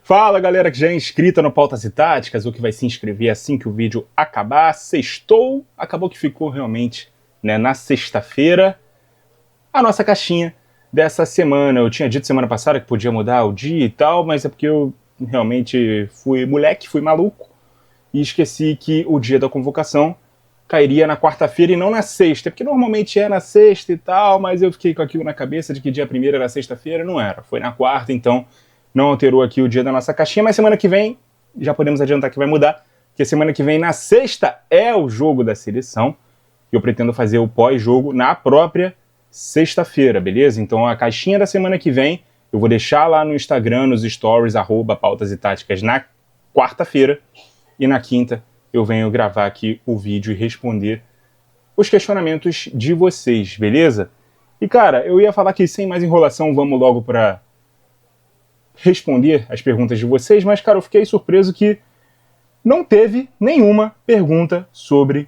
Fala galera que já é inscrita no Pautas e Táticas ou que vai se inscrever assim que o vídeo acabar. Sextou, acabou que ficou realmente, né, na sexta-feira, a nossa caixinha dessa semana. Eu tinha dito semana passada que podia mudar o dia e tal, mas é porque eu realmente fui moleque, fui maluco e esqueci que o dia da convocação cairia na quarta-feira e não na sexta, porque normalmente é na sexta e tal, mas eu fiquei com aquilo na cabeça de que dia 1º era sexta-feira, não era, foi na quarta, então não alterou aqui o dia da nossa caixinha, mas semana que vem, já podemos adiantar que vai mudar, porque semana que vem, na sexta, é o jogo da seleção, e eu pretendo fazer o pós-jogo na própria sexta-feira, beleza? Então a caixinha da semana que vem, eu vou deixar lá no Instagram, nos stories, @pautas e táticas, na quarta-feira, e na quinta eu venho gravar aqui o vídeo e responder os questionamentos de vocês, beleza? E cara, eu ia falar que sem mais enrolação, vamos logo para responder as perguntas de vocês, mas, cara, eu fiquei surpreso que não teve nenhuma pergunta sobre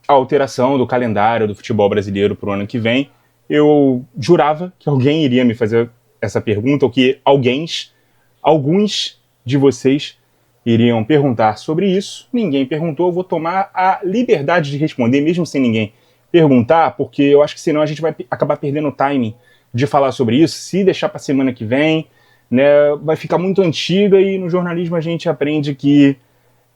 a alteração do calendário do futebol brasileiro para o ano que vem. Eu jurava que alguém iria me fazer essa pergunta, ou que alguns de vocês iriam perguntar sobre isso. Ninguém perguntou, eu vou tomar a liberdade de responder, mesmo sem ninguém perguntar, porque eu acho que senão a gente vai acabar perdendo o timing de falar sobre isso. Se deixar para semana que vem, né, vai ficar muito antiga, e no jornalismo a gente aprende que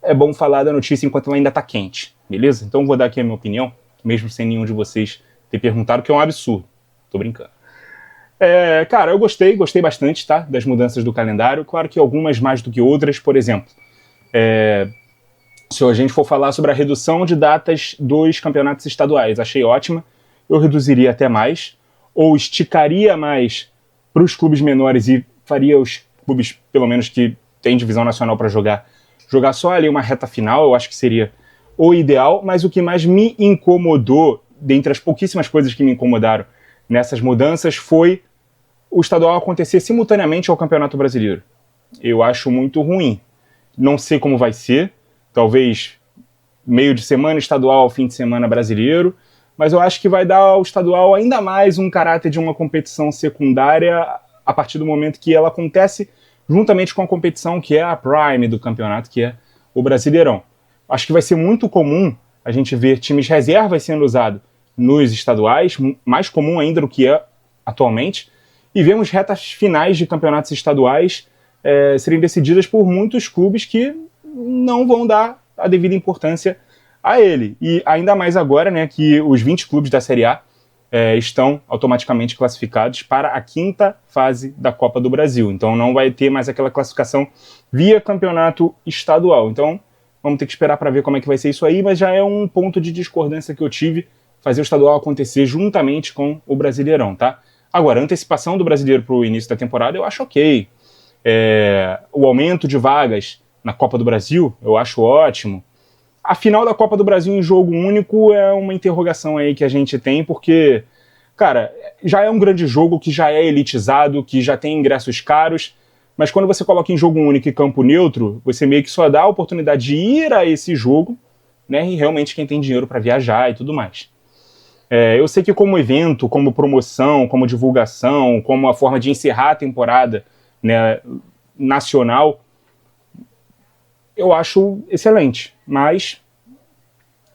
é bom falar da notícia enquanto ela ainda está quente, beleza? Então vou dar aqui a minha opinião, mesmo sem nenhum de vocês ter perguntado, que é um absurdo. Tô brincando. Cara, eu gostei bastante, tá, das mudanças do calendário. Claro que algumas mais do que outras. Por exemplo, se a gente for falar sobre a redução de datas dos campeonatos estaduais, achei ótima. Eu reduziria até mais, ou esticaria mais para os clubes menores e faria os clubes, pelo menos que têm divisão nacional para jogar só ali uma reta final. Eu acho que seria o ideal. Mas o que mais me incomodou, dentre as pouquíssimas coisas que me incomodaram nessas mudanças, foi o estadual acontecer simultaneamente ao Campeonato Brasileiro. Eu acho muito ruim. Não sei como vai ser, talvez meio de semana estadual, fim de semana brasileiro, mas eu acho que vai dar ao estadual ainda mais um caráter de uma competição secundária a partir do momento que ela acontece juntamente com a competição que é a prime do campeonato, que é o Brasileirão. Acho que vai ser muito comum a gente ver times reservas sendo usados nos estaduais, mais comum ainda do que é atualmente, e vemos retas finais de campeonatos estaduais serem decididas por muitos clubes que não vão dar a devida importância a ele. E ainda mais agora, né, que os 20 clubes da Série A estão automaticamente classificados para a 5ª fase da Copa do Brasil. Então não vai ter mais aquela classificação via campeonato estadual. Então vamos ter que esperar para ver como é que vai ser isso aí, mas já é um ponto de discordância que eu tive, fazer o estadual acontecer juntamente com o Brasileirão, tá? Agora, a antecipação do Brasileiro para o início da temporada eu acho ok. O aumento de vagas na Copa do Brasil eu acho ótimo. A final da Copa do Brasil em jogo único é uma interrogação aí que a gente tem, porque, cara, já é um grande jogo que já é elitizado, que já tem ingressos caros, mas quando você coloca em jogo único e campo neutro, você meio que só dá a oportunidade de ir a esse jogo, né, e realmente quem tem dinheiro para viajar e tudo mais. Eu sei que como evento, como promoção, como divulgação, como a forma de encerrar a temporada, né, nacional, eu acho excelente, mas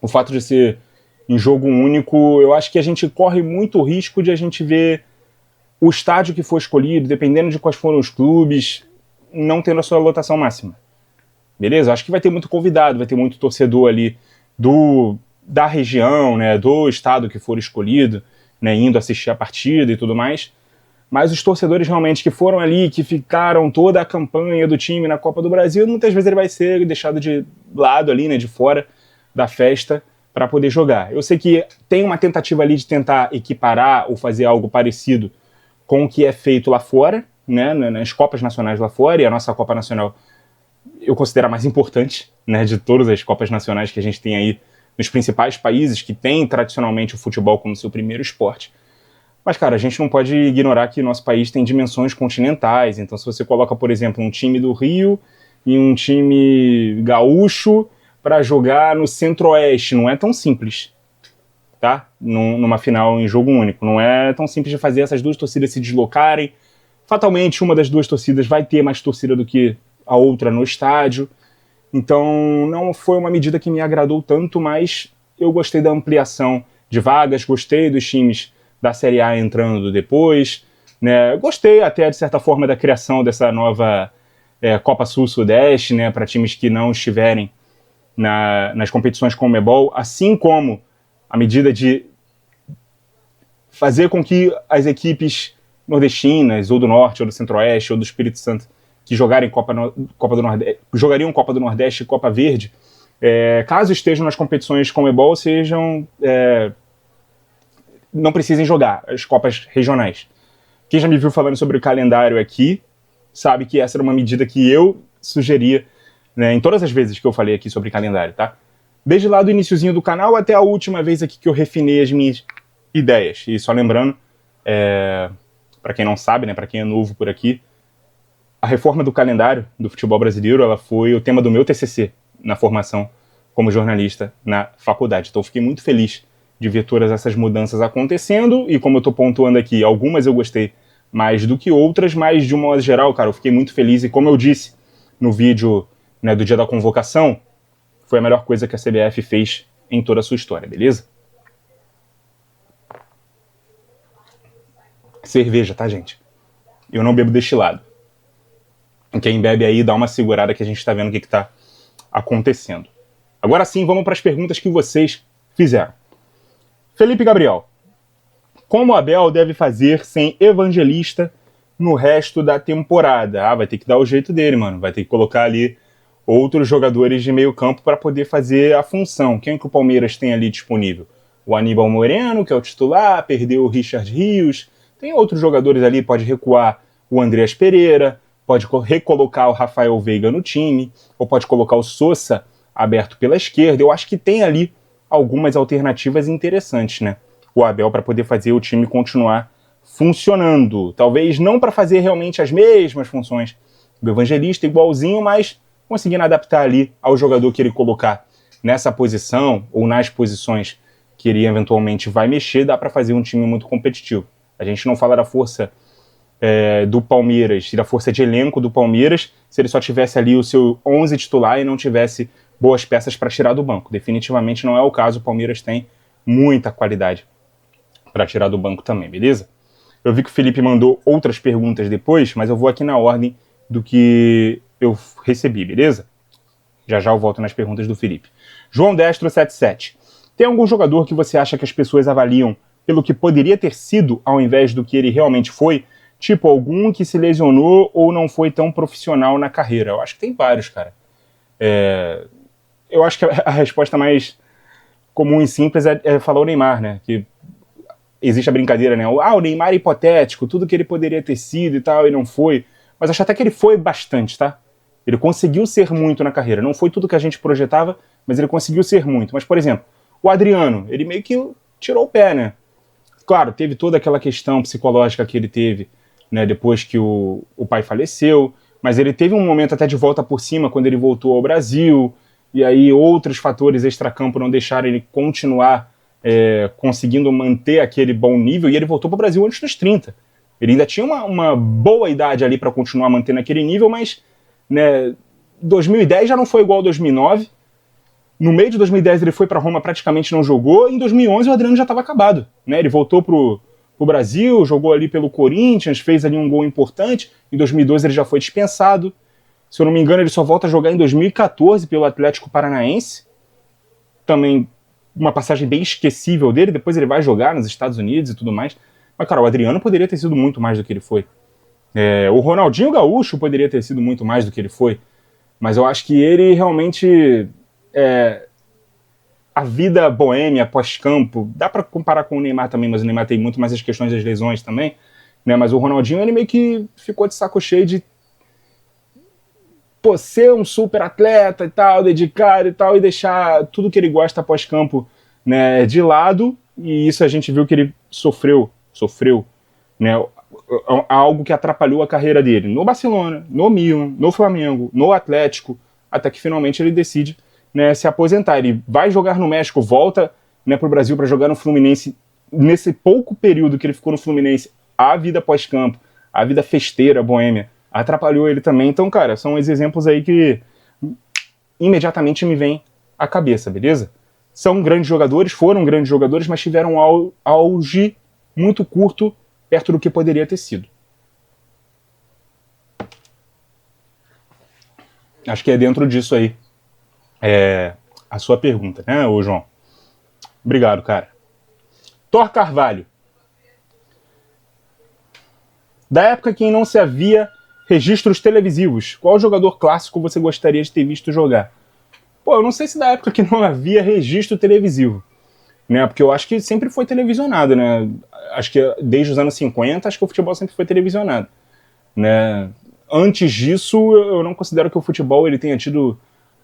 o fato de ser em jogo único, eu acho que a gente corre muito risco de a gente ver o estádio que for escolhido, dependendo de quais foram os clubes, não tendo a sua lotação máxima. Beleza? Acho que vai ter muito convidado, vai ter muito torcedor ali da região, né, do estado que for escolhido, né, indo assistir a partida e tudo mais. Mas os torcedores realmente que foram ali, que ficaram toda a campanha do time na Copa do Brasil, muitas vezes ele vai ser deixado de lado ali, né, de fora da festa, para poder jogar. Eu sei que tem uma tentativa ali de tentar equiparar ou fazer algo parecido com o que é feito lá fora, né, nas Copas Nacionais lá fora, e a nossa Copa Nacional eu considero a mais importante, né, de todas as Copas Nacionais que a gente tem aí nos principais países que têm tradicionalmente o futebol como seu primeiro esporte. Mas, cara, a gente não pode ignorar que nosso país tem dimensões continentais. Então, se você coloca, por exemplo, um time do Rio e um time gaúcho para jogar no Centro-Oeste, não é tão simples, tá? Numa final em jogo único. Não é tão simples de fazer essas duas torcidas se deslocarem, fatalmente uma das duas torcidas vai ter mais torcida do que a outra no estádio. Então não foi uma medida que me agradou tanto, mas eu gostei da ampliação de vagas, gostei dos times da Série A entrando depois, né? Gostei até, de certa forma, da criação dessa nova Copa Sul-Sudeste, né, para times que não estiverem nas competições Conmebol, assim como a medida de fazer com que as equipes nordestinas, ou do Norte, ou do Centro-Oeste, ou do Espírito Santo, que jogarem Copa do Nordeste, jogariam Copa do Nordeste e Copa Verde, caso estejam nas competições Conmebol, não precisem jogar as Copas regionais. Quem já me viu falando sobre o calendário aqui, sabe que essa era uma medida que eu sugeria, né, em todas as vezes que eu falei aqui sobre calendário, tá? Desde lá do iniciozinho do canal até a última vez aqui que eu refinei as minhas ideias. E só lembrando, para quem não sabe, né, para quem é novo por aqui, a reforma do calendário do futebol brasileiro, ela foi o tema do meu TCC na formação como jornalista na faculdade. Então eu fiquei muito feliz de ver todas essas mudanças acontecendo, e como eu estou pontuando aqui, algumas eu gostei mais do que outras, mas de um modo geral, cara, eu fiquei muito feliz, e como eu disse no vídeo, né, do dia da convocação, foi a melhor coisa que a CBF fez em toda a sua história, beleza? Cerveja, tá, gente? Eu não bebo destilado. Quem bebe aí, dá uma segurada que a gente tá vendo o que tá acontecendo. Agora sim, vamos para as perguntas que vocês fizeram. Felipe Gabriel. Como o Abel deve fazer sem Evangelista no resto da temporada? Vai ter que dar o jeito dele, mano. Vai ter que colocar ali outros jogadores de meio campo para poder fazer a função. Quem que o Palmeiras tem ali disponível? O Aníbal Moreno, que é o titular, perdeu o Richard Rios. Tem outros jogadores ali, pode recuar o Andreas Pereira, pode recolocar o Rafael Veiga no time, ou pode colocar o Sousa aberto pela esquerda. Eu acho que tem ali algumas alternativas interessantes, né? O Abel, para poder fazer o time continuar funcionando. Talvez não para fazer realmente as mesmas funções do Evangelista, igualzinho, mas conseguindo adaptar ali ao jogador que ele colocar nessa posição ou nas posições que ele eventualmente vai mexer, dá para fazer um time muito competitivo. A gente não fala da força do Palmeiras e da força de elenco do Palmeiras se ele só tivesse ali o seu 11 titular e não tivesse boas peças para tirar do banco. Definitivamente não é o caso, o Palmeiras tem muita qualidade para tirar do banco também, beleza? Eu vi que o Felipe mandou outras perguntas depois, mas eu vou aqui na ordem do que eu recebi, beleza? Já já eu volto nas perguntas do Felipe. João Destro 77. Tem algum jogador que você acha que as pessoas avaliam pelo que poderia ter sido ao invés do que ele realmente foi? Tipo, algum que se lesionou ou não foi tão profissional na carreira? Eu acho que tem vários, cara. Eu acho que a resposta mais comum e simples é falar o Neymar, né? Que existe a brincadeira, né? O Neymar é hipotético, tudo que ele poderia ter sido e tal, e não foi. Mas acho até que ele foi bastante, tá? Ele conseguiu ser muito na carreira. Não foi tudo que a gente projetava, mas ele conseguiu ser muito. Mas, por exemplo, o Adriano, ele meio que tirou o pé, né? Claro, teve toda aquela questão psicológica que ele teve, né, depois que o pai faleceu, mas ele teve um momento até de volta por cima quando ele voltou ao Brasil, e aí outros fatores extracampo não deixaram ele continuar conseguindo manter aquele bom nível, e ele voltou para o Brasil antes dos 30. Ele ainda tinha uma boa idade ali para continuar mantendo aquele nível, mas, né, 2010 já não foi igual a 2009. No meio de 2010 ele foi para Roma, praticamente não jogou. Em 2011 o Adriano já estava acabado, né? Ele voltou pro Brasil, jogou ali pelo Corinthians, fez ali um gol importante. Em 2012 ele já foi dispensado. Se eu não me engano, ele só volta a jogar em 2014 pelo Atlético Paranaense. Também uma passagem bem esquecível dele. Depois ele vai jogar nos Estados Unidos e tudo mais. Mas, cara, o Adriano poderia ter sido muito mais do que ele foi. O Ronaldinho Gaúcho poderia ter sido muito mais do que ele foi. Mas eu acho que ele realmente... a vida boêmia, pós-campo, dá para comparar com o Neymar também, mas o Neymar tem muito mais as questões das lesões também, né? Mas o Ronaldinho, ele meio que ficou de saco cheio de ser um super atleta e tal, dedicado e tal, e deixar tudo que ele gosta pós-campo, né, de lado, e isso a gente viu que ele sofreu, né, algo que atrapalhou a carreira dele no Barcelona, no Milan, no Flamengo, no Atlético, até que finalmente ele decide, né, se aposentar. Ele vai jogar no México, volta, né, para o Brasil para jogar no Fluminense. Nesse pouco período que ele ficou no Fluminense, a vida pós-campo, a vida festeira, boêmia, atrapalhou ele também. Então, cara, são esses exemplos aí que imediatamente me vêm à cabeça, beleza? São grandes jogadores, foram grandes jogadores, mas tiveram um auge muito curto perto do que poderia ter sido. Acho que é dentro disso aí a sua pergunta, né, ô João? Obrigado, cara. Thor Carvalho. Da época em que não se havia registros televisivos, qual jogador clássico você gostaria de ter visto jogar? Pô, eu não sei se da época que não havia registro televisivo, né? Porque eu acho que sempre foi televisionado, né? Acho que desde os anos 50, acho que o futebol sempre foi televisionado, né? Antes disso, eu não considero que o futebol ele tenha tido,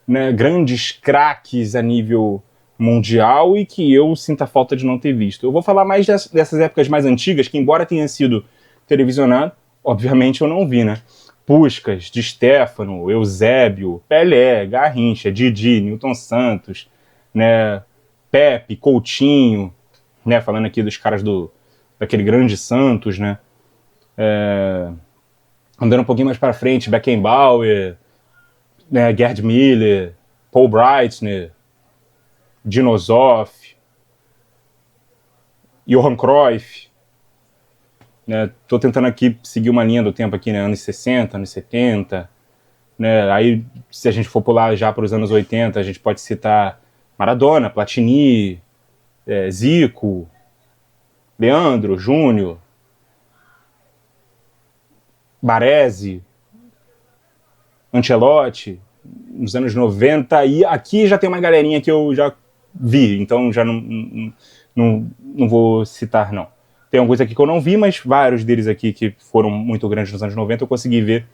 né, grandes craques a nível mundial e que eu sinta falta de não ter visto. Eu vou falar mais dessas épocas mais antigas, que embora tenha sido televisionado, obviamente eu não vi, né? Puskás, Di Stéfano, Eusébio, Pelé, Garrincha, Didi, Nilton Santos, né? Pepe, Coutinho, né? Falando aqui dos caras daquele grande Santos, né? Andando um pouquinho mais para frente, Beckenbauer, né? Gerd Müller, Paul Breitner, Dino Zoff, Johan Cruyff, né? Tô tentando aqui seguir uma linha do tempo aqui, né? Anos 60, anos 70, né? Aí, se a gente for pular já para os anos 80, a gente pode citar Maradona, Platini, Zico, Leandro, Júnior, Baresi, Ancelotti, nos anos 90, e aqui já tem uma galerinha que eu já vi, então já não vou citar, não. Tem alguns aqui que eu não vi, mas vários deles aqui que foram muito grandes nos anos 90 eu consegui ver,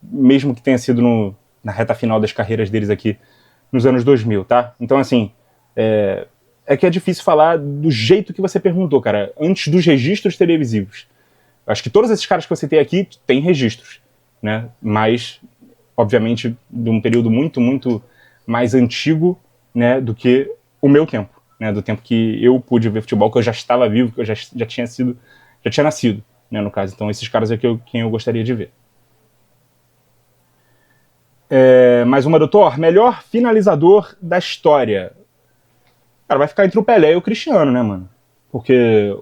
mesmo que tenha sido na reta final das carreiras deles aqui nos anos 2000, tá? Então, assim, é que é difícil falar do jeito que você perguntou, cara, antes dos registros televisivos. Acho que todos esses caras que você tem aqui têm registros, né? Mas, obviamente, de um período muito, muito mais antigo, né, do que o meu tempo, né? Do tempo que eu pude ver futebol, que eu já estava vivo, que eu já tinha nascido, né, no caso. Então, esses caras é quem eu gostaria de ver. Mais uma, doutor. Melhor finalizador da história. Cara, vai ficar entre o Pelé e o Cristiano, né, mano? Porque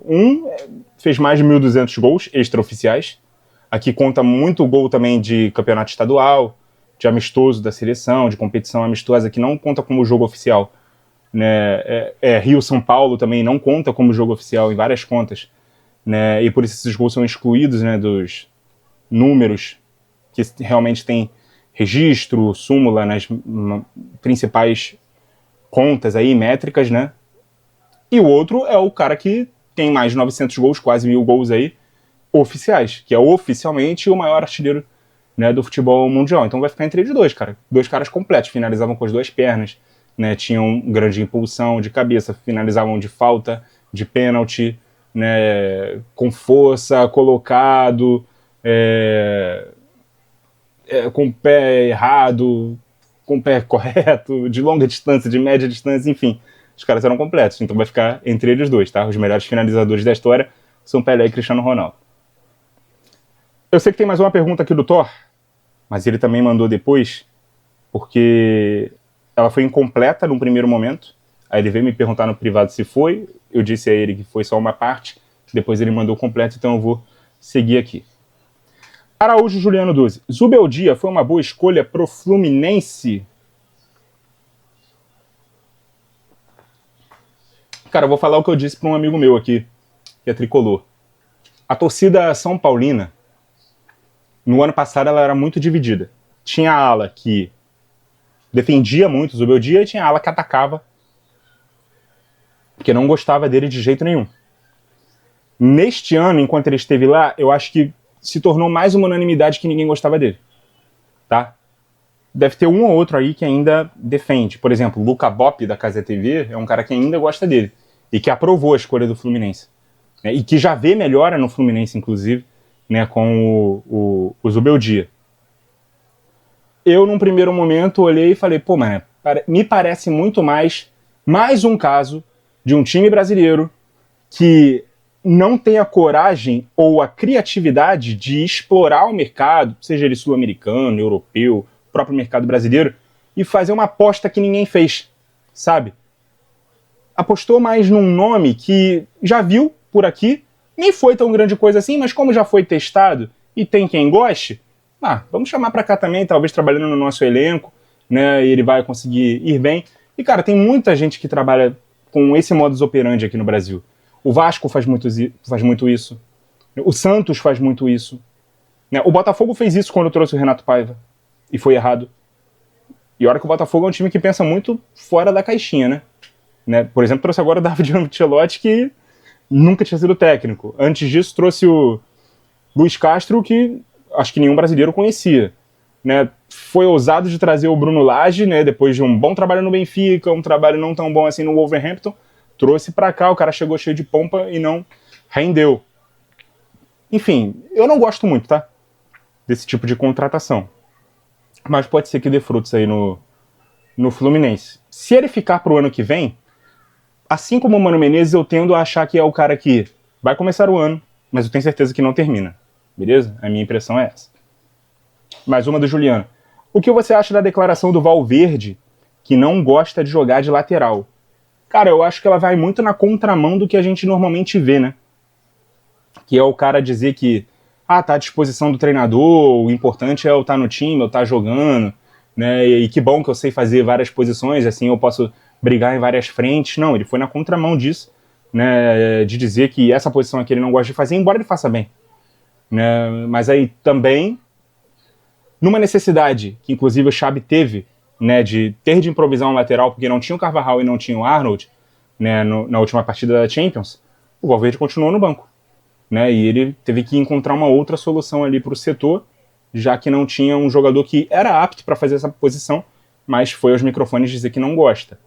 fez mais de 1.200 gols extraoficiais. Aqui conta muito gol também de campeonato estadual, de amistoso da seleção, de competição amistosa, que não conta como jogo oficial, né? Rio-São Paulo também não conta como jogo oficial em várias contas, né? E por isso esses gols são excluídos, né, dos números que realmente tem registro, súmula nas principais contas aí, métricas, né? E o outro é o cara que tem mais de 900 gols, quase 1.000 gols aí, oficiais, que é oficialmente o maior artilheiro, né, do futebol mundial. Então vai ficar entre eles dois, cara. Dois caras completos, finalizavam com as duas pernas, né, tinham grande impulsão de cabeça, finalizavam de falta, de pênalti, né, com força, colocado, com o pé errado, com o pé correto, de longa distância, de média distância, enfim. Os caras eram completos, então vai ficar entre eles dois, tá? Os melhores finalizadores da história são Pelé e Cristiano Ronaldo. Eu sei que tem mais uma pergunta aqui do Thor, mas ele também mandou depois, porque ela foi incompleta num primeiro momento. Aí ele veio me perguntar no privado se foi, eu disse a ele que foi só uma parte, depois ele mandou completo, então eu vou seguir aqui. Araújo Juliano 12. Zubeldia foi uma boa escolha pro Fluminense? Cara, eu vou falar o que eu disse para um amigo meu aqui, que é tricolor. A torcida São Paulina, no ano passado, ela era muito dividida. Tinha a ala que defendia muito o Zubeldia e tinha a ala que atacava, porque não gostava dele de jeito nenhum. Neste ano, enquanto ele esteve lá, eu acho que se tornou mais uma unanimidade que ninguém gostava dele. Tá? Deve ter um ou outro aí que ainda defende. Por exemplo, o Luca Bop, da Casa TV, é um cara que ainda gosta dele e que aprovou a escolha do Fluminense, né? E que já vê melhora no Fluminense, inclusive, né, com o Zubeldia. Eu, num primeiro momento, olhei e falei, pô, mano, me parece muito mais um caso de um time brasileiro que não tem a coragem ou a criatividade de explorar o mercado, seja ele sul-americano, europeu, próprio mercado brasileiro, e fazer uma aposta que ninguém fez, sabe? Apostou mais num nome que já viu por aqui, nem foi tão grande coisa assim, mas como já foi testado e tem quem goste, vamos chamar pra cá também, talvez trabalhando no nosso elenco, né, e ele vai conseguir ir bem. E, cara, tem muita gente que trabalha com esse modus operandi aqui no Brasil. O Vasco faz muito isso. O Santos faz muito isso. Né? O Botafogo fez isso quando trouxe o Renato Paiva. E foi errado. E olha que o Botafogo é um time que pensa muito fora da caixinha, né? Por exemplo, trouxe agora o David Ancelotti, que nunca tinha sido técnico. Antes disso, trouxe o Luiz Castro, que acho que nenhum brasileiro conhecia. Né? Foi ousado de trazer o Bruno Lage, né? Depois de um bom trabalho no Benfica, um trabalho não tão bom assim no Wolverhampton. Trouxe pra cá, o cara chegou cheio de pompa e não rendeu. Enfim, eu não gosto muito, tá? Desse tipo de contratação. Mas pode ser que dê frutos aí no Fluminense. Se ele ficar pro ano que vem, assim como o Mano Menezes, eu tendo a achar que é o cara que vai começar o ano, mas eu tenho certeza que não termina. Beleza? A minha impressão é essa. Mais uma do Juliano. O que você acha da declaração do Valverde, que não gosta de jogar de lateral? Cara, eu acho que ela vai muito na contramão do que a gente normalmente vê, né? Que é o cara dizer que tá à disposição do treinador, o importante é eu estar no time, eu estar jogando, né? E que bom que eu sei fazer várias posições, assim eu posso brigar em várias frentes. Não, ele foi na contramão disso, né? De dizer que essa posição aqui ele não gosta de fazer, embora ele faça bem. Né? Mas aí também, numa necessidade que inclusive o Xabi teve, né, de ter de improvisar um lateral porque não tinha o Carvajal e não tinha o Arnold, né, na última partida da Champions, o Valverde continuou no banco. Né, e ele teve que encontrar uma outra solução ali para o setor, já que não tinha um jogador que era apto para fazer essa posição, mas foi aos microfones dizer que não gosta.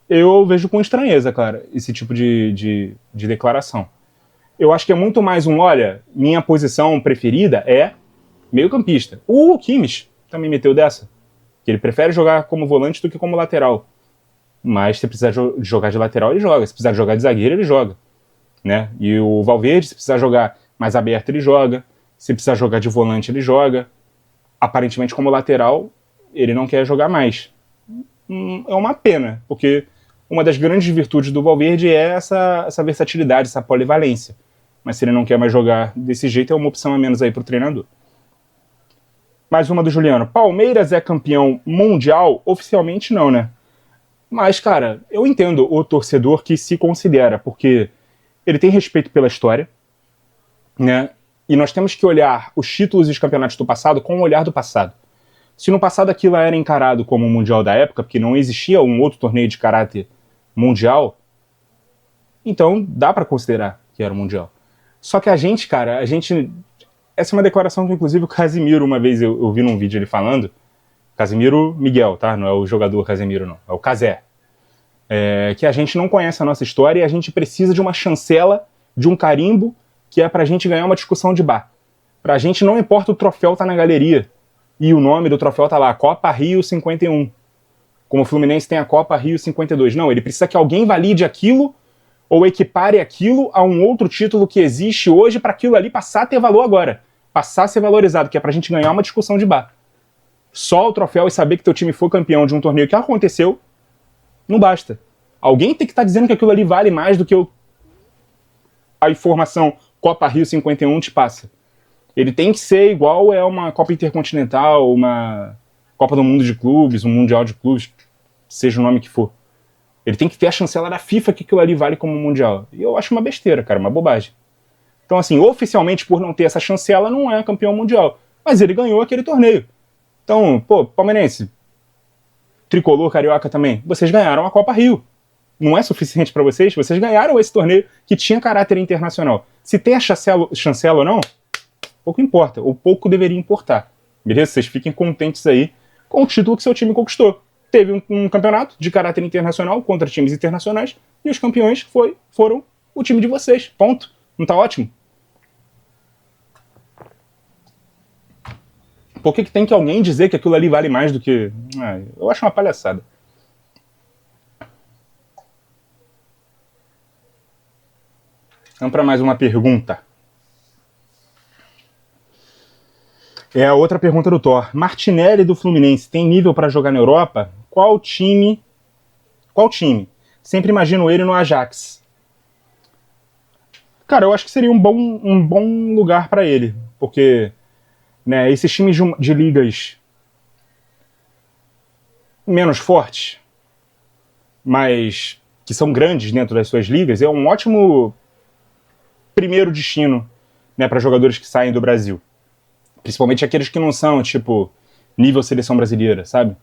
Eu vejo com estranheza, cara, esse tipo de declaração. Eu acho que é muito mais olha, minha posição preferida é meio-campista. O Kimmich também meteu dessa. Que ele prefere jogar como volante do que como lateral. Mas se precisar jogar de lateral, ele joga. Se precisar jogar de zagueiro, ele joga. Né? E o Valverde, se precisar jogar mais aberto, ele joga. Se precisar jogar de volante, ele joga. Aparentemente, como lateral, ele não quer jogar mais. É uma pena, porque uma das grandes virtudes do Valverde é essa versatilidade, essa polivalência. Mas se ele não quer mais jogar desse jeito, é uma opção a menos aí pro treinador. Mais uma do Juliano. Palmeiras é campeão mundial? Oficialmente não, né? Mas, cara, eu entendo o torcedor que se considera, porque ele tem respeito pela história, né? E nós temos que olhar os títulos e os campeonatos do passado com o olhar do passado. Se no passado aquilo era encarado como o mundial da época, porque não existia um outro torneio de caráter mundial, então dá pra considerar que era o mundial. Só que a gente, cara, essa é uma declaração que, inclusive, o Casimiro, uma vez eu vi num vídeo ele falando. Casimiro Miguel, tá? Não é o jogador Casimiro, não. É o Casé. Que a gente não conhece a nossa história e a gente precisa de uma chancela, de um carimbo, que é pra gente ganhar uma discussão de bar. Pra gente não importa o troféu tá na galeria. E o nome do troféu tá lá, Copa Rio 51. Como o Fluminense tem a Copa Rio 52. Não, ele precisa que alguém valide aquilo ou equipare aquilo a um outro título que existe hoje para aquilo ali passar a ter valor agora. Passar a ser valorizado, que é pra gente ganhar uma discussão de bar. Só o troféu e saber que teu time foi campeão de um torneio que aconteceu, não basta. Alguém tem que estar dizendo que aquilo ali vale mais do que a informação Copa Rio 51 te passa. Ele tem que ser igual uma Copa Intercontinental, uma Copa do Mundo de Clubes, um Mundial de Clubes, seja o nome que for. Ele tem que ter a chancela da FIFA que aquilo ali vale como Mundial. E eu acho uma besteira, cara, uma bobagem. Então, assim, oficialmente, por não ter essa chancela, não é campeão mundial. Mas ele ganhou aquele torneio. Então, palmeirense, tricolor, carioca também, vocês ganharam a Copa Rio. Não é suficiente para vocês? Vocês ganharam esse torneio que tinha caráter internacional. Se tem a chancela ou não, pouco importa, ou pouco deveria importar. Beleza? Vocês fiquem contentes aí com o título que seu time conquistou. Teve um campeonato de caráter internacional contra times internacionais e os campeões foram o time de vocês. Ponto. Não tá ótimo? Por que tem que alguém dizer que aquilo ali vale mais do que... eu acho uma palhaçada. Vamos para mais uma pergunta. É a outra pergunta do Thor. Martinelli do Fluminense tem nível para jogar na Europa? Qual time? Sempre imagino ele no Ajax. Cara, eu acho que seria um bom lugar para ele, porque, né, esses times de ligas menos fortes, mas que são grandes dentro das suas ligas, é um ótimo primeiro destino, né, para jogadores que saem do Brasil. Principalmente aqueles que não são, tipo, nível seleção brasileira, sabe?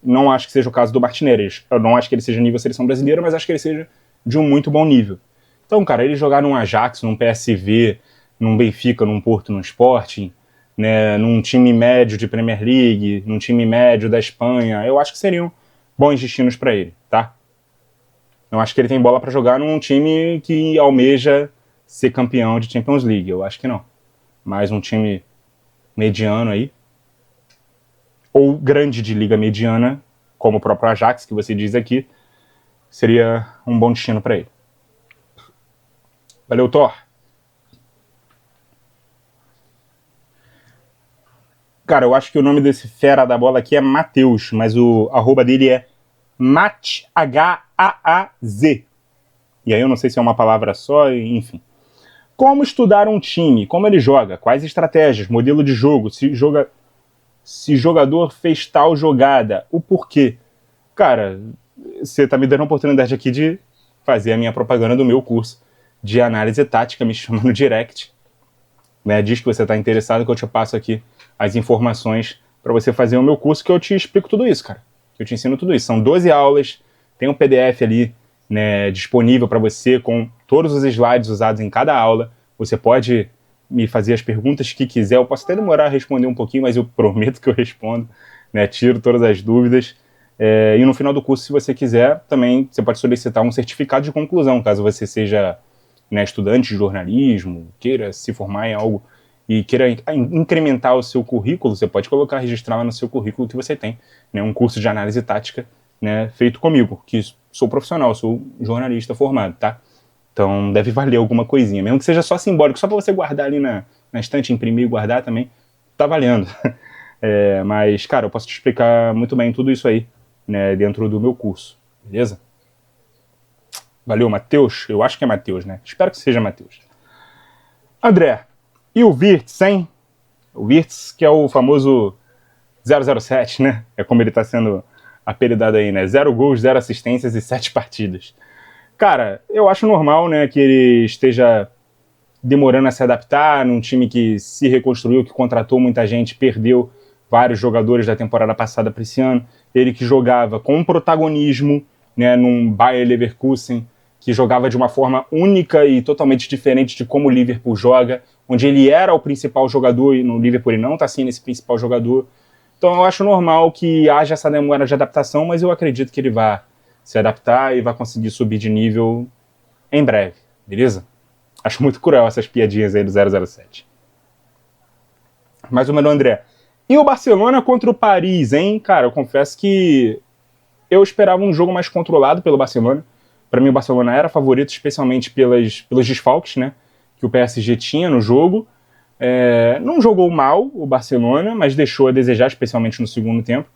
Não acho que seja o caso do Martinelli. Eu não acho que ele seja nível seleção brasileira, mas acho que ele seja de um muito bom nível. Então, cara, ele jogar num Ajax, num PSV, num Benfica, num Porto, num Sporting, né, num time médio de Premier League, num time médio da Espanha, eu acho que seriam bons destinos para ele, tá? Eu acho que ele tem bola para jogar num time que almeja ser campeão de Champions League. Eu acho que não. Mas um time mediano aí, ou grande de liga mediana, como o próprio Ajax, que você diz aqui, seria um bom destino para ele. Valeu, Thor. Cara, eu acho que o nome desse fera da bola aqui é Matheus, mas o arroba dele é Mat, H-A-A-Z. E aí eu não sei se é uma palavra só, enfim. Como estudar um time? Como ele joga? Quais estratégias? Modelo de jogo? Se jogador fez tal jogada? O porquê? Cara, você tá me dando a oportunidade aqui de fazer a minha propaganda do meu curso de análise tática, me chama no direct, né? Diz que você está interessado, que eu te passo aqui as informações para você fazer o meu curso, que eu te explico tudo isso, cara. Eu te ensino tudo isso. São 12 aulas, tem um PDF ali, né, disponível para você com todos os slides usados em cada aula. Você pode me fazer as perguntas que quiser. Eu posso até demorar a responder um pouquinho, mas eu prometo que eu respondo, né? Tiro todas as dúvidas. E no final do curso, se você quiser, também você pode solicitar um certificado de conclusão, caso você seja, né, estudante de jornalismo, queira se formar em algo e queira incrementar o seu currículo, você pode colocar, registrar lá no seu currículo que você tem, né, um curso de análise tática, né, feito comigo, que sou profissional, sou jornalista formado, tá? Então deve valer alguma coisinha, mesmo que seja só simbólico, só para você guardar ali na estante, imprimir e guardar também, tá valendo. Mas, cara, eu posso te explicar muito bem tudo isso aí, né, dentro do meu curso, beleza? Valeu, Matheus. Eu acho que é Matheus, né? Espero que seja Matheus. André, e o Wirtz, hein? O Wirtz, que é o famoso 007, né? É como ele tá sendo apelidado aí, né? 0 gols, 0 assistências e 7 partidas. Cara, eu acho normal, né, que ele esteja demorando a se adaptar num time que se reconstruiu, que contratou muita gente, perdeu vários jogadores da temporada passada para esse ano. Ele que jogava com protagonismo, né, num Bayer Leverkusen, que jogava de uma forma única e totalmente diferente de como o Liverpool joga, onde ele era o principal jogador e no Liverpool ele não está sendo esse principal jogador. Então eu acho normal que haja essa demora de adaptação, mas eu acredito que ele vai se adaptar e vai conseguir subir de nível em breve, beleza? Acho muito cruel essas piadinhas aí do 007. Mais uma do André. E o Barcelona contra o Paris, hein? Cara, eu confesso que eu esperava um jogo mais controlado pelo Barcelona. Para mim o Barcelona era favorito, especialmente pelos desfalques, né, que o PSG tinha no jogo. Não jogou mal o Barcelona, mas deixou a desejar, especialmente no segundo tempo.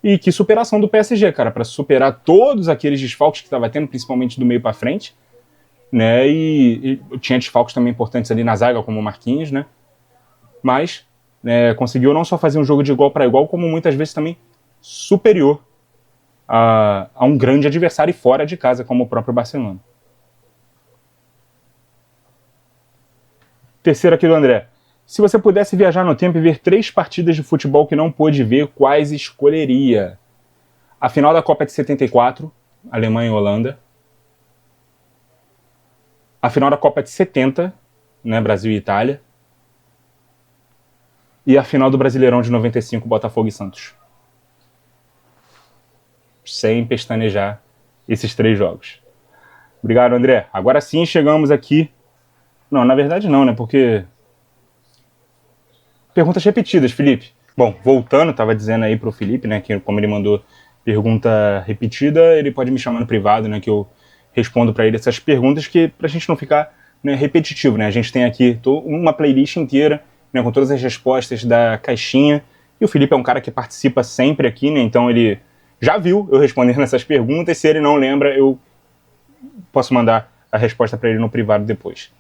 E que superação do PSG, cara, para superar todos aqueles desfalques que estava tendo, principalmente do meio para frente, né? E tinha desfalques também importantes ali na zaga, como o Marquinhos, né? Mas conseguiu não só fazer um jogo de igual para igual, como muitas vezes também superior a um grande adversário fora de casa, como o próprio Barcelona. Terceiro aqui do André. Se você pudesse viajar no tempo e ver 3 partidas de futebol que não pôde ver, quais escolheria? A final da Copa de 74, Alemanha e Holanda. A final da Copa de 70, né, Brasil e Itália. E a final do Brasileirão de 95, Botafogo e Santos. Sem pestanejar esses 3 jogos. Obrigado, André. Agora sim chegamos aqui. Não, na verdade não, né? Porque perguntas repetidas, Felipe. Bom, voltando, estava dizendo aí pro Felipe, né, que como ele mandou pergunta repetida, ele pode me chamar no privado, né, que eu respondo para ele essas perguntas, que pra gente não ficar né, repetitivo, né? A gente tem aqui uma playlist inteira, né, com todas as respostas da caixinha, e o Felipe é um cara que participa sempre aqui, né? Então ele já viu eu respondendo essas perguntas, se ele não lembra, eu posso mandar a resposta para ele no privado depois.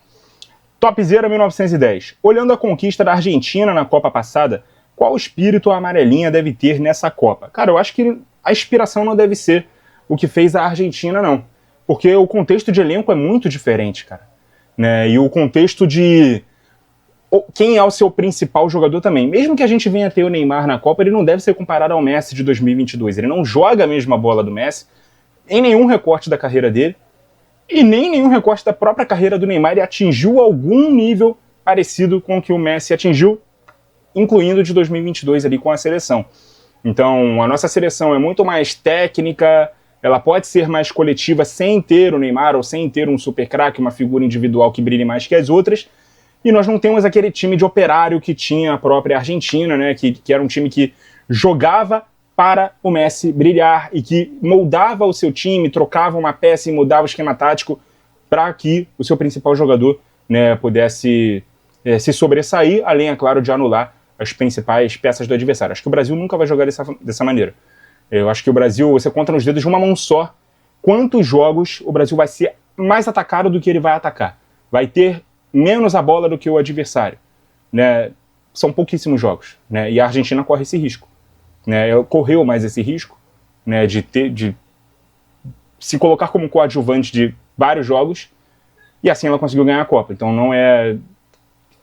Topzera 1910. Olhando a conquista da Argentina na Copa passada, qual espírito a amarelinha deve ter nessa Copa? Cara, eu acho que a inspiração não deve ser o que fez a Argentina, não. Porque o contexto de elenco é muito diferente, cara. Né? E o contexto de quem é o seu principal jogador também. Mesmo que a gente venha ter o Neymar na Copa, ele não deve ser comparado ao Messi de 2022. Ele não joga a mesma bola do Messi em nenhum recorte da carreira dele. E nem nenhum recorte da própria carreira do Neymar. Ele atingiu algum nível parecido com o que o Messi atingiu, incluindo de 2022 ali com a seleção. Então, a nossa seleção é muito mais técnica, ela pode ser mais coletiva sem ter o Neymar ou sem ter um super craque, uma figura individual que brilhe mais que as outras. E nós não temos aquele time de operário que tinha a própria Argentina, né? Que era um time que jogava para o Messi brilhar e que moldava o seu time, trocava uma peça e mudava o esquema tático para que o seu principal jogador, né, pudesse se sobressair, além, é claro, de anular as principais peças do adversário. Acho que o Brasil nunca vai jogar dessa maneira. Eu acho que o Brasil, você conta nos dedos de uma mão só quantos jogos o Brasil vai ser mais atacado do que ele vai atacar. Vai ter menos a bola do que o adversário. Né? São pouquíssimos jogos. Né? E a Argentina corre esse risco. Né? Correu mais esse risco, né, de se colocar como coadjuvante de vários jogos, e assim ela conseguiu ganhar a Copa. Então não é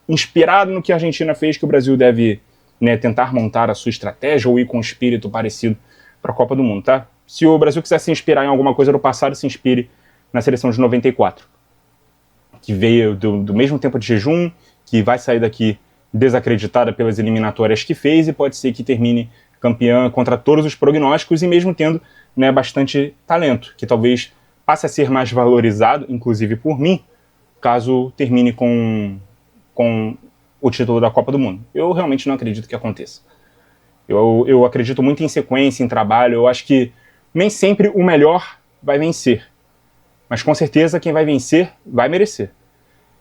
inspirado no que a Argentina fez que o Brasil deve, né, tentar montar a sua estratégia ou ir com um espírito parecido para a Copa do Mundo. Tá? Se o Brasil quiser se inspirar em alguma coisa do passado, se inspire na seleção de 94, que veio do mesmo tempo de jejum, que vai sair daqui desacreditada pelas eliminatórias que fez e pode ser que termine campeã contra todos os prognósticos e mesmo tendo, né, bastante talento, que talvez passe a ser mais valorizado, inclusive por mim, caso termine com o título da Copa do Mundo. Eu realmente não acredito que aconteça. Eu acredito muito em sequência, em trabalho. Eu acho que nem sempre o melhor vai vencer, mas com certeza quem vai vencer vai merecer.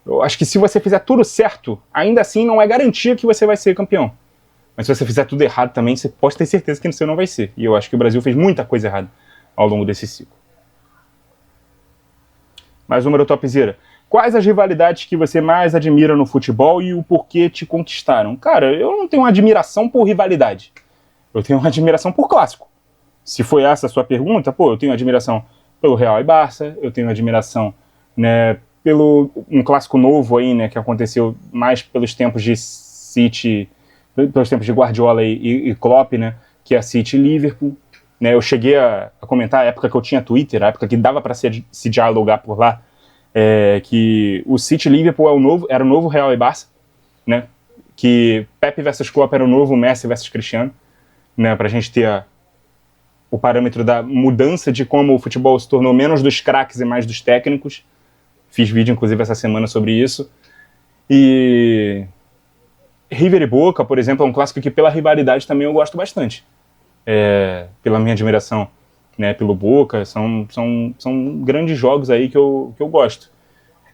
Eu acho que se você fizer tudo certo, ainda assim não é garantia que você vai ser campeão. Mas se você fizer tudo errado também, você pode ter certeza que você não vai ser. E eu acho que o Brasil fez muita coisa errada ao longo desse ciclo. Mais uma do Topzera. Quais as rivalidades que você mais admira no futebol e o porquê te conquistaram? Cara, eu não tenho uma admiração por rivalidade. Eu tenho uma admiração por clássico. Se foi essa a sua pergunta, eu tenho admiração pelo Real e Barça, eu tenho admiração, né, pelo um clássico novo aí, né, que aconteceu mais pelos tempos de City, pelos tempos de Guardiola e Klopp, né, que é a City e Liverpool. Né, eu cheguei a comentar a época que eu tinha Twitter, a época que dava para se dialogar por lá, que o City e Liverpool era o novo Real e Barça, né, que Pepe versus Klopp era o novo Messi versus Cristiano, né, para a gente ter o parâmetro da mudança de como o futebol se tornou menos dos craques e mais dos técnicos. Fiz vídeo, inclusive, essa semana sobre isso. E River e Boca, por exemplo, é um clássico que pela rivalidade também eu gosto bastante. Pela minha admiração, né, pelo Boca, são grandes jogos aí que eu gosto.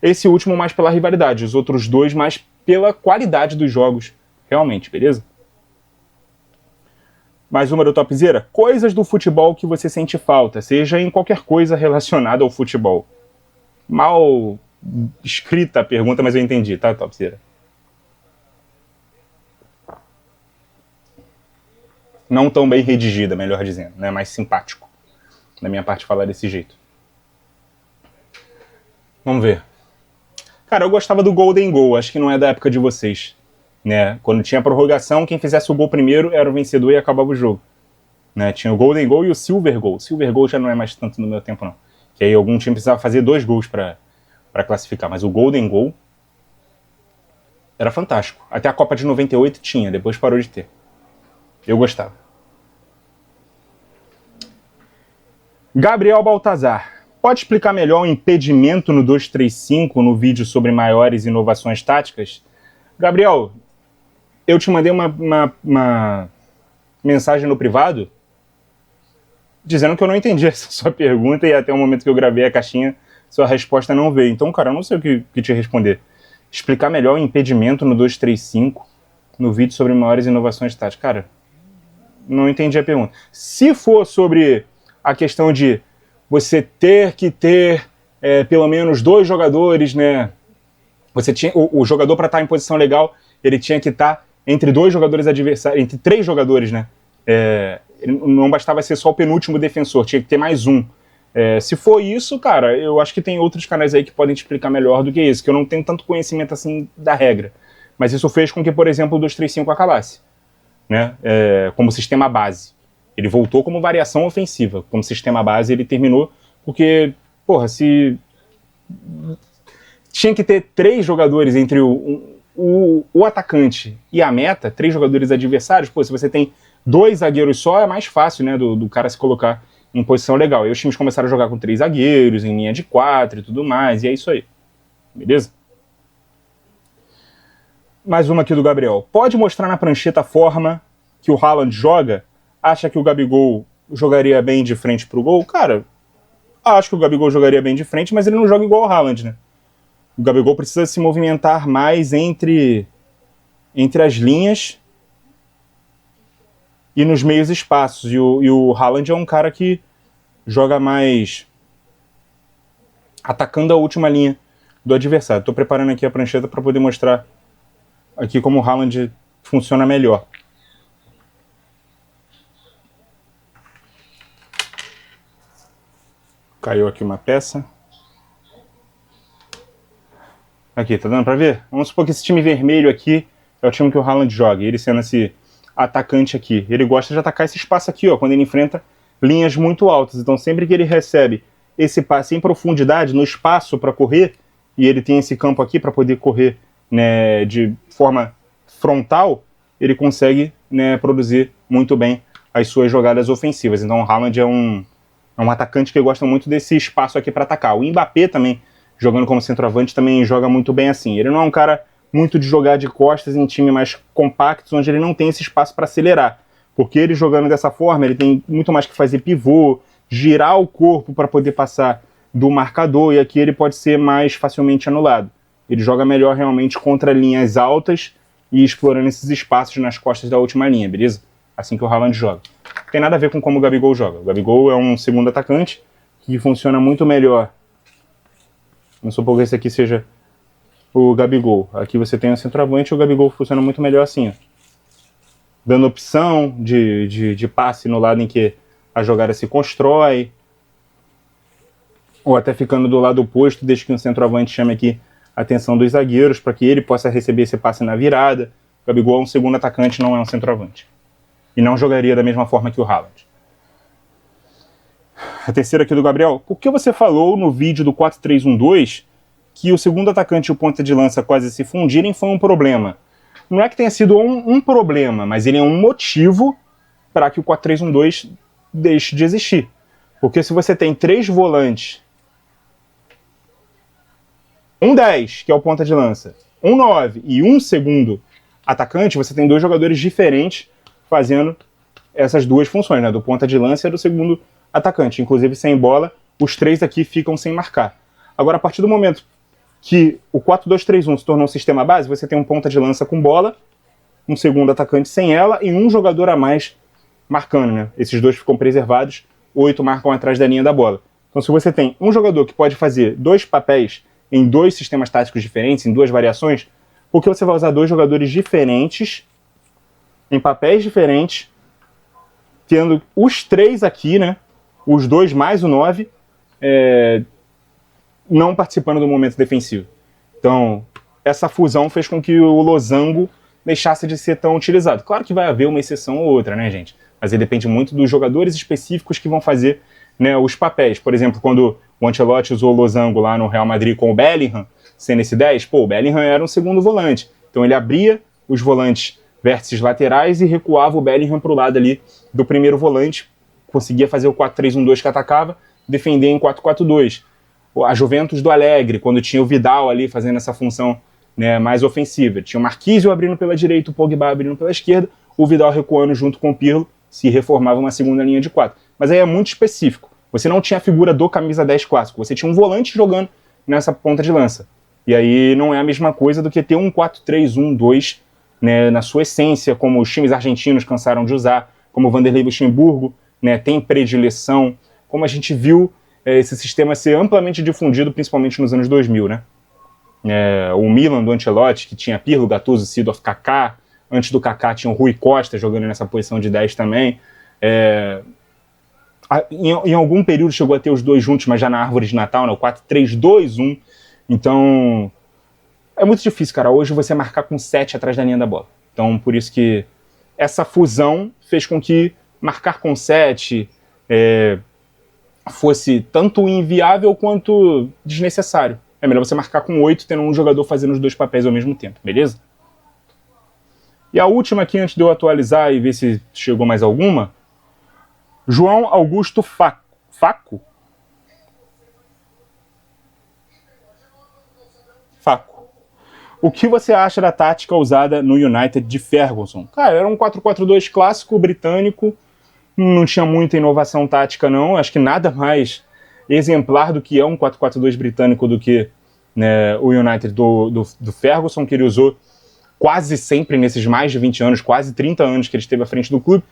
Esse último mais pela rivalidade, os outros dois mais pela qualidade dos jogos, realmente, beleza? Mais uma do Topzera. Coisas do futebol que você sente falta, seja em qualquer coisa relacionada ao futebol. Mal escrita a pergunta, mas eu entendi, tá, Topzera? Não tão bem redigida, melhor dizendo, né? Mais simpático. Da minha parte falar desse jeito. Vamos ver. Cara, eu gostava do Golden Goal, acho que não é da época de vocês. Né? Quando tinha prorrogação, quem fizesse o gol primeiro era o vencedor e acabava o jogo. Né? Tinha o Golden Goal e o Silver Goal. Silver Goal já não é mais tanto no meu tempo, não. Que aí algum time precisava fazer 2 gols para classificar. Mas o Golden Goal era fantástico. Até a Copa de 98 tinha, depois parou de ter. Eu gostava. Gabriel Baltazar. Pode explicar melhor o impedimento no 2-3-5 no vídeo sobre maiores inovações táticas? Gabriel, eu te mandei uma mensagem no privado dizendo que eu não entendi essa sua pergunta e até o momento que eu gravei a caixinha sua resposta é não ver. Então, cara, eu não sei o que te responder. Explicar melhor o impedimento no 2-3-5 no vídeo sobre maiores inovações táticas. Cara, não entendi a pergunta. Se for sobre a questão de você ter que ter pelo menos 2 jogadores, né? Você tinha, o jogador, para estar em posição legal, ele tinha que estar entre 2 jogadores adversários, entre 3 jogadores, né? Não bastava ser só o penúltimo defensor, tinha que ter mais um. Se for isso, cara, eu acho que tem outros canais aí que podem te explicar melhor do que isso, que eu não tenho tanto conhecimento assim da regra. Mas isso fez com que, por exemplo, o 2-3-5 acabasse, né? Como sistema base. Ele voltou como variação ofensiva. Como sistema base, ele terminou porque, porra, se tinha que ter 3 jogadores entre o atacante e a meta, 3 jogadores adversários, pô, se você tem 2 zagueiros só, é mais fácil, né, do cara se colocar em posição legal. E os times começaram a jogar com 3 zagueiros, em linha de 4 e tudo mais, e é isso aí. Beleza? Mais uma aqui do Gabriel. Pode mostrar na prancheta a forma que o Haaland joga? Acha que o Gabigol jogaria bem de frente pro gol? Cara, acho que o Gabigol jogaria bem de frente, mas ele não joga igual o Haaland, né? O Gabigol precisa se movimentar mais entre as linhas e nos meios espaços. E o Haaland é um cara que joga mais atacando a última linha do adversário. Estou preparando aqui a prancheta para poder mostrar aqui como o Haaland funciona melhor. Caiu aqui uma peça. Aqui, tá dando pra ver? Vamos supor que esse time vermelho aqui é o time que o Haaland joga. Ele sendo esse atacante aqui. Ele gosta de atacar esse espaço aqui, ó, quando ele enfrenta linhas muito altas. Então sempre que ele recebe esse passe em profundidade, no espaço para correr, e ele tem esse campo aqui para poder correr, né, de forma frontal, ele consegue, né, produzir muito bem as suas jogadas ofensivas. Então o Haaland é um atacante que gosta muito desse espaço aqui para atacar. O Mbappé também, jogando como centroavante, também joga muito bem assim. Ele não é um cara muito de jogar de costas em time mais compactos, onde ele não tem esse espaço para acelerar. Porque ele jogando dessa forma, ele tem muito mais que fazer pivô, girar o corpo para poder passar do marcador, e aqui ele pode ser mais facilmente anulado. Ele joga melhor realmente contra linhas altas e explorando esses espaços nas costas da última linha, beleza? Assim que o Haaland joga. Não tem nada a ver com como o Gabigol joga. O Gabigol é um segundo atacante que funciona muito melhor. Vamos supor que esse aqui seja o Gabigol. Aqui você tem o centroavante e o Gabigol funciona muito melhor assim, ó. Dando opção de passe no lado em que a jogada se constrói, ou até ficando do lado oposto, desde que o centroavante chame aqui a atenção dos zagueiros, para que ele possa receber esse passe na virada. O Gabigol é um segundo atacante, não é um centroavante. E não jogaria da mesma forma que o Haaland. A terceira aqui do Gabriel. Por que você falou no vídeo do 4-3-1-2 que o segundo atacante e o ponta de lança quase se fundirem foi um problema? Não é que tenha sido um problema, mas ele é um motivo para que o 4-3-1-2 deixe de existir. Porque se você tem 3 volantes, um 10, que é o ponta de lança, um 9 e um segundo atacante, você tem 2 jogadores diferentes fazendo essas 2 funções, né? Do ponta de lança e do segundo atacante. Inclusive, sem bola, os 3 aqui ficam sem marcar. Agora, a partir do momento que o 4-2-3-1 se tornou um sistema base, você tem um ponta de lança com bola, um segundo atacante sem ela e um jogador a mais marcando, né? Esses 2 ficam preservados, 8 marcam atrás da linha da bola. Então, se você tem um jogador que pode fazer 2 papéis em 2 sistemas táticos diferentes, em 2 variações, porque você vai usar 2 jogadores diferentes, em papéis diferentes, tendo os 3 aqui, né? Os 2 mais o 9, não participando do momento defensivo. Então, essa fusão fez com que o losango deixasse de ser tão utilizado. Claro que vai haver uma exceção ou outra, né, gente? Mas aí depende muito dos jogadores específicos que vão fazer, né, os papéis. Por exemplo, quando o Ancelotti usou o losango lá no Real Madrid com o Bellingham, sendo esse 10, o Bellingham era um segundo volante. Então ele abria os volantes vértices laterais e recuava o Bellingham para o lado ali do primeiro volante, conseguia fazer o 4-3-1-2 que atacava, defender em 4-4-2. A Juventus do Alegre, quando tinha o Vidal ali fazendo essa função, né, mais ofensiva. Tinha o Marquísio abrindo pela direita, o Pogba abrindo pela esquerda, o Vidal recuando junto com o Pirlo, se reformava uma segunda linha de 4. Mas aí é muito específico. você não tinha a figura do camisa 10 clássico, você tinha um volante jogando nessa ponta de lança. E aí não é a mesma coisa do que ter um 4-3-1-2, né, na sua essência, como os times argentinos cansaram de usar, como o Vanderlei Luxemburgo, né, tem predileção, como a gente viu esse sistema ser amplamente difundido, principalmente nos anos 2000, né? O Milan do Ancelotti, que tinha Pirlo, Gattuso, Seedorf, Kaká. Antes do Kaká tinha o Rui Costa jogando nessa posição de 10 também. Em algum período chegou a ter os dois juntos, mas já na árvore de Natal, né? O 4-3-2-1. Então, é muito difícil, cara, hoje você marcar com 7 atrás da linha da bola. Então, por isso que essa fusão fez com que marcar com 7 fosse tanto inviável quanto desnecessário. É melhor você marcar com 8, tendo um jogador fazendo os dois papéis ao mesmo tempo, beleza? E a última aqui, antes de eu atualizar e ver se chegou mais alguma, João Augusto Faco? O que você acha da tática usada no United de Ferguson? Cara, era um 4-4-2 clássico britânico, não tinha muita inovação tática não, acho que nada mais exemplar do que é um 4-4-2 britânico do que, né, o United do Ferguson, que ele usou quase sempre nesses mais de 20 anos, quase 30 anos que ele esteve à frente do clube.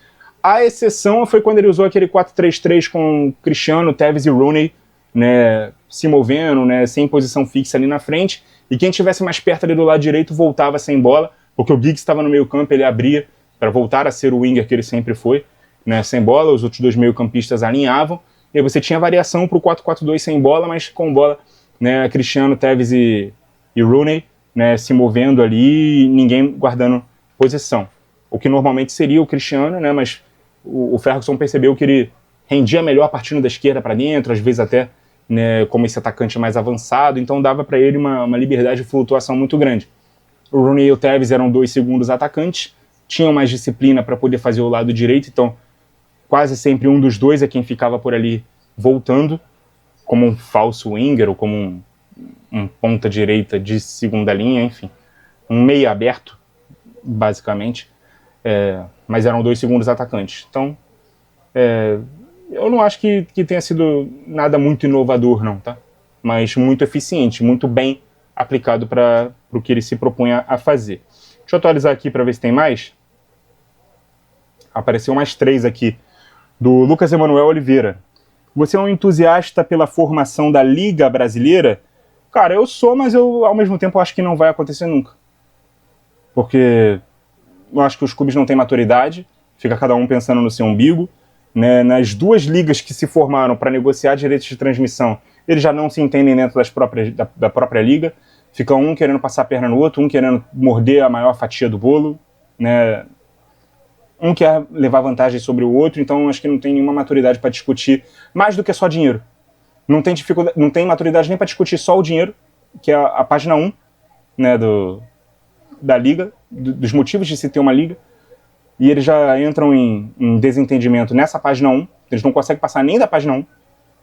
A exceção foi quando ele usou aquele 4-3-3 com Cristiano, Tevez e Rooney, né, se movendo, né, sem posição fixa ali na frente, e quem estivesse mais perto ali do lado direito voltava sem bola, porque o Giggs estava no meio campo, ele abria para voltar a ser o winger que ele sempre foi, né, sem bola, os outros dois meio-campistas alinhavam, e aí você tinha variação para o 4-4-2 sem bola, mas com bola, né, Cristiano, Tevez e Rooney, né, se movendo ali e ninguém guardando posição. O que normalmente seria o Cristiano, né, mas o Ferguson percebeu que ele rendia melhor partindo da esquerda para dentro, às vezes até, né, como esse atacante mais avançado, então dava para ele uma liberdade de flutuação muito grande. O Rooney e o Tevez eram 2 segundos atacantes, tinham mais disciplina para poder fazer o lado direito, então quase sempre um dos dois é quem ficava por ali voltando, como um falso winger ou como um ponta direita de segunda linha, enfim, um meia aberto, basicamente, mas eram 2 segundos atacantes. Então, eu não acho que tenha sido nada muito inovador, não, tá? Mas muito eficiente, muito bem aplicado para o que ele se propunha a fazer. Deixa eu atualizar aqui para ver se tem mais. Apareceu mais 3 aqui, do Lucas Emanuel Oliveira. Você é um entusiasta pela formação da Liga Brasileira? Cara, eu sou, mas eu, ao mesmo tempo, acho que não vai acontecer nunca. Porque eu acho que os clubes não têm maturidade, fica cada um pensando no seu umbigo, né? Nas 2 ligas que se formaram para negociar direitos de transmissão, eles já não se entendem dentro da própria liga, fica um querendo passar a perna no outro, um querendo morder a maior fatia do bolo, né? Um quer levar vantagem sobre o outro, então acho que não tem nenhuma maturidade para discutir mais do que só dinheiro. Não tem maturidade nem para discutir só o dinheiro, que é a página 1, né, da liga, dos motivos de se ter uma liga, e eles já entram em desentendimento nessa página 1, eles não conseguem passar nem da página 1,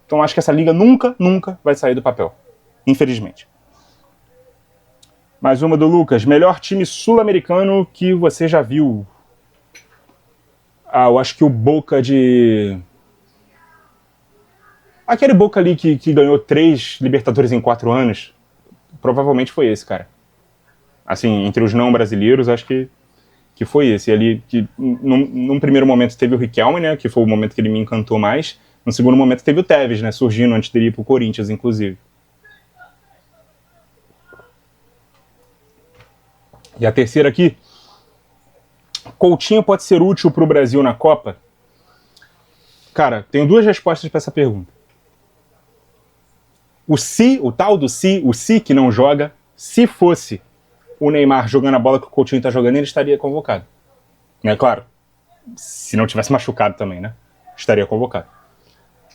então acho que essa liga nunca vai sair do papel, infelizmente. Mais uma do Lucas, melhor time sul-americano que você já viu? Eu acho que o Boca de... Aquele Boca ali que ganhou 3 Libertadores em 4 anos, provavelmente foi esse, cara. Assim, entre os não brasileiros, acho que foi esse. Ali, que num primeiro momento teve o Riquelme, né, que foi o momento que ele me encantou mais. No segundo momento teve o Tevez, né, surgindo antes dele ir pro Corinthians, inclusive. E a terceira aqui, Coutinho pode ser útil para o Brasil na Copa? Cara, tenho 2 respostas para essa pergunta. O tal do o si que não joga, se fosse o Neymar jogando a bola que o Coutinho está jogando, ele estaria convocado. Né, claro, se não tivesse machucado também, né? Estaria convocado.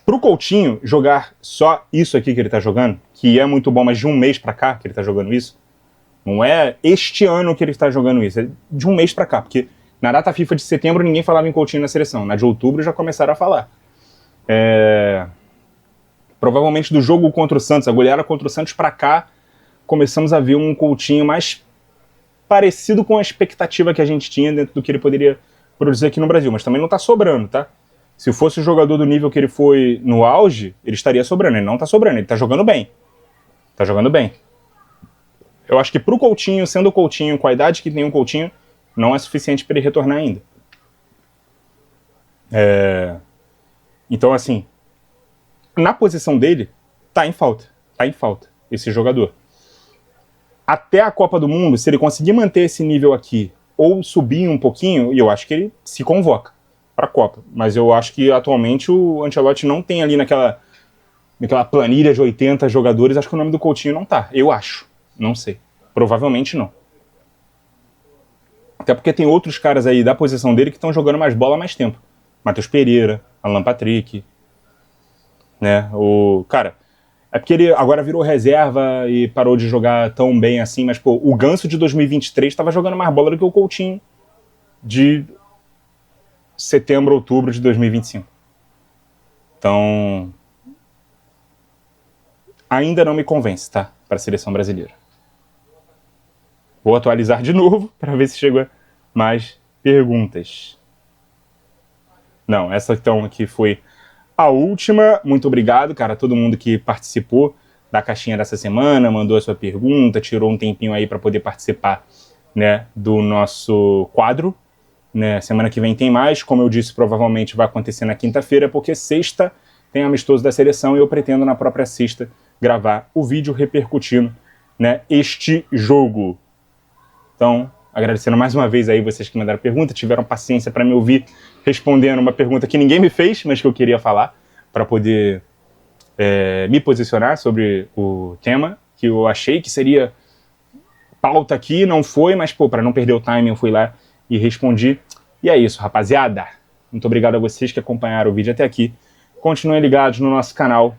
Para o Coutinho jogar só isso aqui que ele está jogando, que é muito bom, mas de um mês para cá que ele está jogando isso, não é este ano que ele está jogando isso, é de um mês para cá, porque na data FIFA de setembro ninguém falava em Coutinho na seleção, na de outubro já começaram a falar. Provavelmente do jogo contra o Santos, a goleada contra o Santos para cá, começamos a ver um Coutinho mais parecido com a expectativa que a gente tinha dentro do que ele poderia produzir aqui no Brasil, mas também não está sobrando, tá? Se fosse o jogador do nível que ele foi no auge, ele estaria sobrando. Ele não tá sobrando, ele tá jogando bem. Tá jogando bem. Eu acho que pro Coutinho, sendo o Coutinho, com a idade que tem o Coutinho, não é suficiente para ele retornar ainda. Então, assim, na posição dele, tá em falta esse jogador. Até a Copa do Mundo, se ele conseguir manter esse nível aqui, ou subir um pouquinho, e eu acho que ele se convoca para a Copa. Mas eu acho que atualmente o Ancelotti não tem ali naquela planilha de 80 jogadores, acho que o nome do Coutinho não tá. Eu acho. Não sei. Provavelmente não. Até porque tem outros caras aí da posição dele que estão jogando mais bola há mais tempo. Matheus Pereira, Alan Patrick, né? Cara, é porque ele agora virou reserva e parou de jogar tão bem assim, mas, pô, o Ganso de 2023 estava jogando mais bola do que o Coutinho de setembro, outubro de 2025. Então, ainda não me convence, tá? Para a seleção brasileira. Vou atualizar de novo para ver se chega mais perguntas. Não, essa então aqui foi a última. Muito obrigado, cara, a todo mundo que participou da caixinha dessa semana, mandou a sua pergunta, tirou um tempinho aí para poder participar, né, do nosso quadro. Né? Semana que vem tem mais, como eu disse, provavelmente vai acontecer na quinta-feira, porque sexta tem amistoso da seleção e eu pretendo na própria sexta gravar o vídeo repercutindo, né, este jogo. Então, agradecendo mais uma vez aí vocês que mandaram pergunta, tiveram paciência para me ouvir respondendo uma pergunta que ninguém me fez, mas que eu queria falar, para poder me posicionar sobre o tema, que eu achei que seria pauta aqui, não foi, mas, pô, para não perder o time, eu fui lá e respondi. E é isso, rapaziada. Muito obrigado a vocês que acompanharam o vídeo até aqui. Continuem ligados no nosso canal.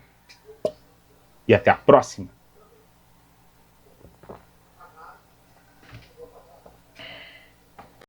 E até a próxima.